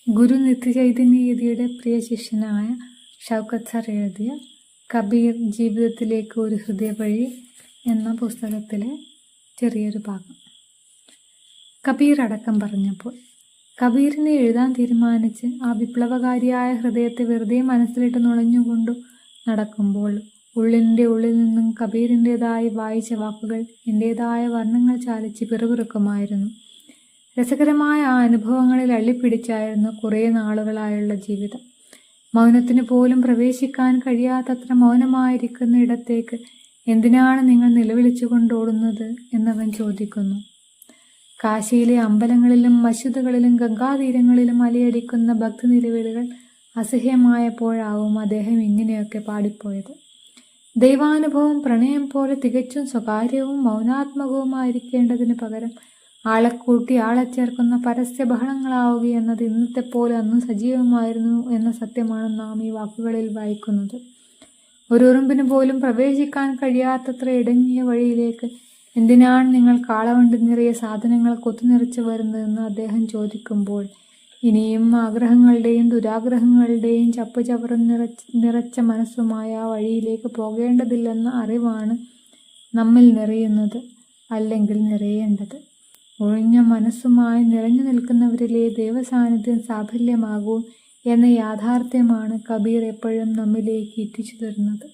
ഗുരു നിത്യചൈതന്യയുടെ പ്രിയ ശിഷ്യനായ ഷൗക്കത്ത് സർ എഴുതിയ കബീർ ജീവിതത്തിലേക്ക് ഒരു ഹൃദയവഴി എന്ന പുസ്തകത്തിലെ ചെറിയൊരു ഭാഗം. കബീർ അടക്കം പറഞ്ഞപ്പോൾ കബീറിനെ എഴുതാൻ തീരുമാനിച്ച് ആ വിപ്ലവകാരിയായ ഹൃദയത്തെ വെറുതെ മനസ്സിലിട്ട് നുഴഞ്ഞുകൊണ്ടു നടക്കുമ്പോൾ ഉള്ളിൻ്റെ ഉള്ളിൽ നിന്നും കബീറിൻ്റെതായി വായിച്ച വാക്കുകൾ എൻ്റേതായ വർണ്ണങ്ങൾ ചാലിച്ച് പിറുപിറുക്കുമായിരുന്നു. രസകരമായ ആ അനുഭവങ്ങളിൽ അള്ളിപ്പിടിച്ചായിരുന്നു കുറേ നാളുകളായുള്ള ജീവിതം. മൗനത്തിന് പോലും പ്രവേശിക്കാൻ കഴിയാത്തത്ര മൗനമായിരിക്കുന്ന ഇടത്തേക്ക് എന്തിനാണ് നിങ്ങൾ നിലവിളിച്ചുകൊണ്ടോടുന്നത് എന്നവൻ ചോദിക്കുന്നു. കാശിയിലെ അമ്പലങ്ങളിലും മസ്ജിദുകളിലും ഗംഗാതീരങ്ങളിലും അലയടിക്കുന്ന ഭക്തി നിലവിളികൾ അസഹ്യമായപ്പോഴാവും അദ്ദേഹം ഇങ്ങനെയൊക്കെ പാടിപ്പോയത്. ദൈവാനുഭവം പ്രണയം പോലെ തികച്ചും സ്വകാര്യവും മൗനാത്മകവുമായിരിക്കേണ്ടതിന് പകരം ആളെക്കൂട്ടി ആളെ ചേർക്കുന്ന പരസ്യ ബഹളങ്ങളാവുകയെന്നത് ഇന്നത്തെ പോലെ അന്ന് സജീവമായിരുന്നു എന്ന സത്യമാണ് നാം ഈ വാക്കുകളിൽ വായിക്കുന്നത്. ഒരു ഉറുമ്പിന് പോലും പ്രവേശിക്കാൻ കഴിയാത്തത്ര ഇടുങ്ങിയ വഴിയിലേക്ക് എന്തിനാണ് നിങ്ങൾ കാളവണ്ടി നിറയെ സാധനങ്ങൾ കൊത്തുനിറച്ച് വരുന്നതെന്ന് അദ്ദേഹം ചോദിക്കുമ്പോൾ ഇനിയും ആഗ്രഹങ്ങളുടെയും ദുരാഗ്രഹങ്ങളുടെയും ചപ്പുചവറും നിറച്ച മനസ്സുമായ ആ വഴിയിലേക്ക് പോകേണ്ടതില്ലെന്ന അറിവാണ് നമ്മിൽ നിറയുന്നത്, അല്ലെങ്കിൽ നിറയേണ്ടത്. ഒഴിഞ്ഞ മനസ്സുമായി നിറഞ്ഞു നിൽക്കുന്നവരിലെ ദൈവസാന്നിധ്യം സാഫല്യമാകൂ എന്ന യാഥാർത്ഥ്യമാണ് കബീർ എപ്പോഴും നമ്മിലേക്ക് എത്തിച്ചു തരുന്നത്.